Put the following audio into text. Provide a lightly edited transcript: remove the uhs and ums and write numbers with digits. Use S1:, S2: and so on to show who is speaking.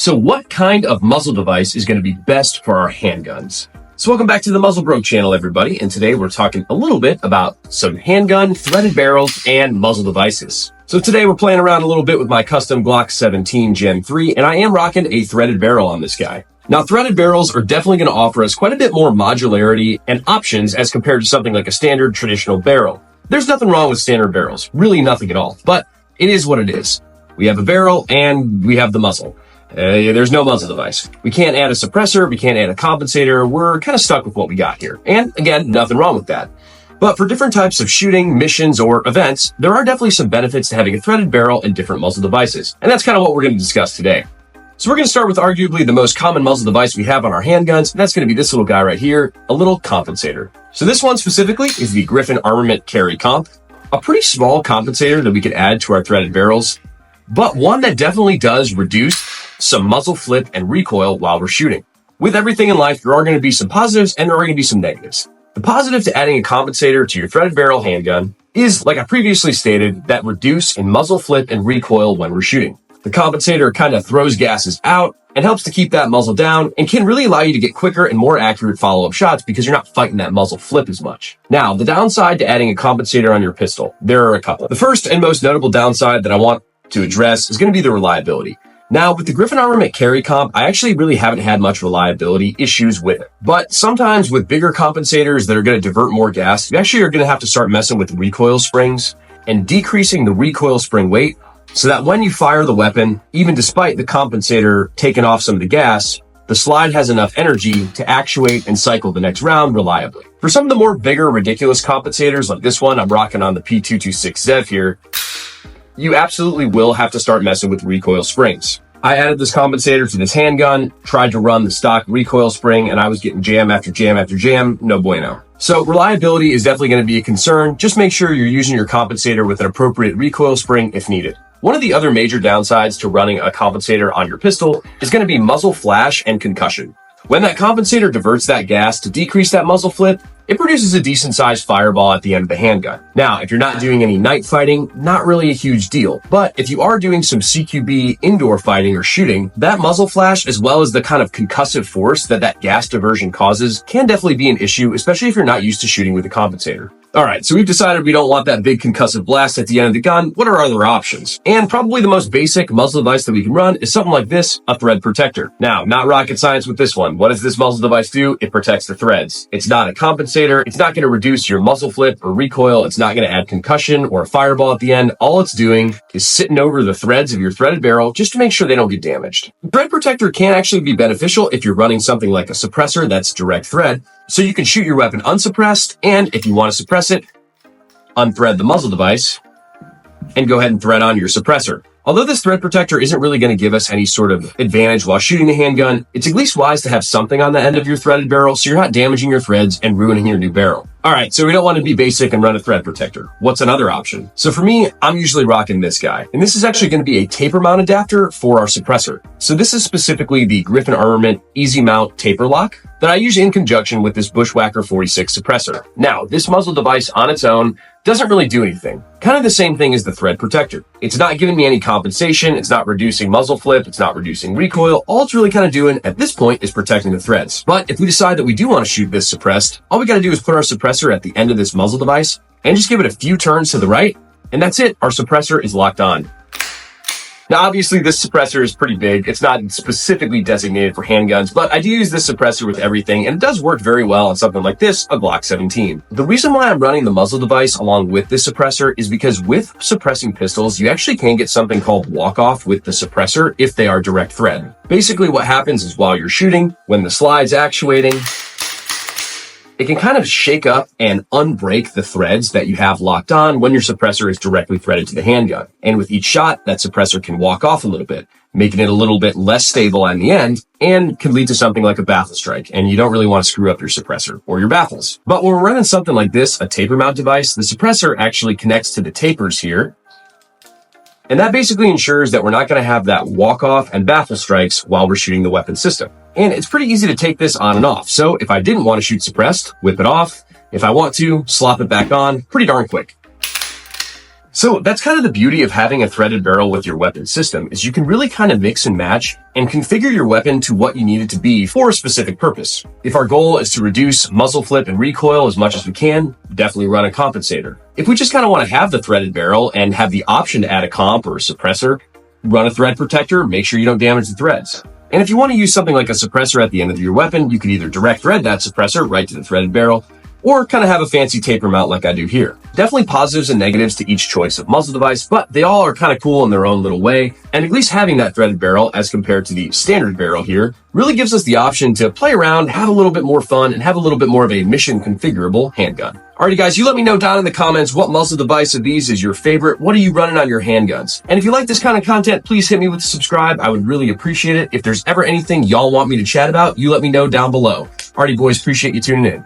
S1: So what kind of muzzle device is going to be best for our handguns? So welcome back to the Muzzle Bro channel, everybody. And today we're talking a little bit about some handgun, threaded barrels, and muzzle devices. So today we're playing around a little bit with my custom Glock 17 Gen 3, and I am rocking a threaded barrel on this guy. Now, threaded barrels are definitely going to offer us quite a bit more modularity and options as compared to something like a standard traditional barrel. There's nothing wrong with standard barrels, really nothing at all, but it is what it is. We have a barrel and we have the muzzle. There's no muzzle device. We can't add a suppressor. We can't add a compensator. We're kind of stuck with what we got here. And again, nothing wrong with that. But for different types of shooting, missions, or events, there are definitely some benefits to having a threaded barrel and different muzzle devices. And that's kind of what we're going to discuss today. So we're going to start with arguably the most common muzzle device we have on our handguns. And that's going to be this little guy right here, a little compensator. So this one specifically is the Griffin Armament Carry Comp, a pretty small compensator that we could add to our threaded barrels, but one that definitely does reduce some muzzle flip and recoil while we're shooting. With everything in life, there are going to be some positives and there are going to be some negatives. The positive to adding a compensator to your threaded barrel handgun is, like I previously stated, that reduce in muzzle flip and recoil when we're shooting. The compensator kind of throws gases out and helps to keep that muzzle down and can really allow you to get quicker and more accurate follow-up shots because you're not fighting that muzzle flip as much. Now, the downside to adding a compensator on your pistol, there are a couple. The first and most notable downside that I want to address is going to be the reliability. Now, with the Griffin Armament Carry Comp, I actually really haven't had much reliability issues with it. But sometimes with bigger compensators that are going to divert more gas, you actually are going to have to start messing with recoil springs and decreasing the recoil spring weight so that when you fire the weapon, even despite the compensator taking off some of the gas, the slide has enough energy to actuate and cycle the next round reliably. For some of the more bigger, ridiculous compensators like this one, I'm rocking on the P226 Zev here, you absolutely will have to start messing with recoil springs. I added this compensator to this handgun, tried to run the stock recoil spring, and I was getting jam after jam after jam, no bueno. So reliability is definitely going to be a concern. Just make sure you're using your compensator with an appropriate recoil spring if needed. One of the other major downsides to running a compensator on your pistol is going to be muzzle flash and concussion. When that compensator diverts that gas to decrease that muzzle flip, it produces a decent sized fireball at the end of the handgun. Now, if you're not doing any night fighting, not really a huge deal. But if you are doing some CQB indoor fighting or shooting, that muzzle flash, as well as the kind of concussive force that gas diversion causes, can definitely be an issue, especially if you're not used to shooting with a compensator. All right, so we've decided we don't want that big concussive blast at the end of the gun. What are our other options? And probably the most basic muzzle device that we can run is something like this, a thread protector. Now, not rocket science with this one. What does this muzzle device do? It protects the threads. It's not a compensator. It's not going to reduce your muzzle flip or recoil. It's not going to add concussion or a fireball at the end. All it's doing is sitting over the threads of your threaded barrel just to make sure they don't get damaged. The thread protector can actually be beneficial if you're running something like a suppressor that's direct thread, so you can shoot your weapon unsuppressed, and if you want to suppress it, unthread the muzzle device and go ahead and thread on your suppressor. Although this thread protector isn't really going to give us any sort of advantage while shooting the handgun, it's at least wise to have something on the end of your threaded barrel so you're not damaging your threads and ruining your new barrel. All right, so we don't want to be basic and run a thread protector. What's another option? So for me, I'm usually rocking this guy. And this is actually going to be a taper mount adapter for our suppressor. So this is specifically the Griffin Armament Easy Mount Taper Lock that I use in conjunction with this Bushwhacker 46 suppressor. Now, this muzzle device on its own doesn't really do anything. Kind of the same thing as the thread protector. It's not giving me any compensation. It's not reducing muzzle flip. It's not reducing recoil. All it's really kind of doing at this point is protecting the threads. But if we decide that we do want to shoot this suppressed, all we got to do is put our suppressor at the end of this muzzle device and just give it a few turns to the right. And that's it. Our suppressor is locked on. Now, obviously, this suppressor is pretty big. It's not specifically designated for handguns, but I do use this suppressor with everything, and it does work very well on something like this, a Glock 17. The reason why I'm running the muzzle device along with this suppressor is because with suppressing pistols, you actually can get something called walk-off with the suppressor if they are direct thread. Basically, what happens is while you're shooting, when the slide's actuating, it can kind of shake up and unbreak the threads that you have locked on when your suppressor is directly threaded to the handgun. And with each shot, that suppressor can walk off a little bit, making it a little bit less stable on the end and can lead to something like a baffle strike. And you don't really want to screw up your suppressor or your baffles. But when we're running something like this, a taper mount device, the suppressor actually connects to the tapers here. And that basically ensures that we're not going to have that walk off and baffle strikes while we're shooting the weapon system. And it's pretty easy to take this on and off. So if I didn't want to shoot suppressed, whip it off. If I want to, slop it back on pretty darn quick. So that's kind of the beauty of having a threaded barrel with your weapon system, is you can really kind of mix and match and configure your weapon to what you need it to be for a specific purpose. If our goal is to reduce muzzle flip and recoil as much as we can, definitely run a compensator. If we just kind of want to have the threaded barrel and have the option to add a comp or a suppressor, run a thread protector, make sure you don't damage the threads. And if you want to use something like a suppressor at the end of your weapon, you can either direct thread that suppressor right to the threaded barrel, or kind of have a fancy taper mount like I do here. Definitely positives and negatives to each choice of muzzle device, but they all are kind of cool in their own little way. And at least having that threaded barrel as compared to the standard barrel here really gives us the option to play around, have a little bit more fun, and have a little bit more of a mission configurable handgun. Alrighty guys, you let me know down in the comments what muzzle device of these is your favorite. What are you running on your handguns? And if you like this kind of content, please hit me with subscribe. I would really appreciate it. If there's ever anything y'all want me to chat about, you let me know down below. Alrighty boys, appreciate you tuning in.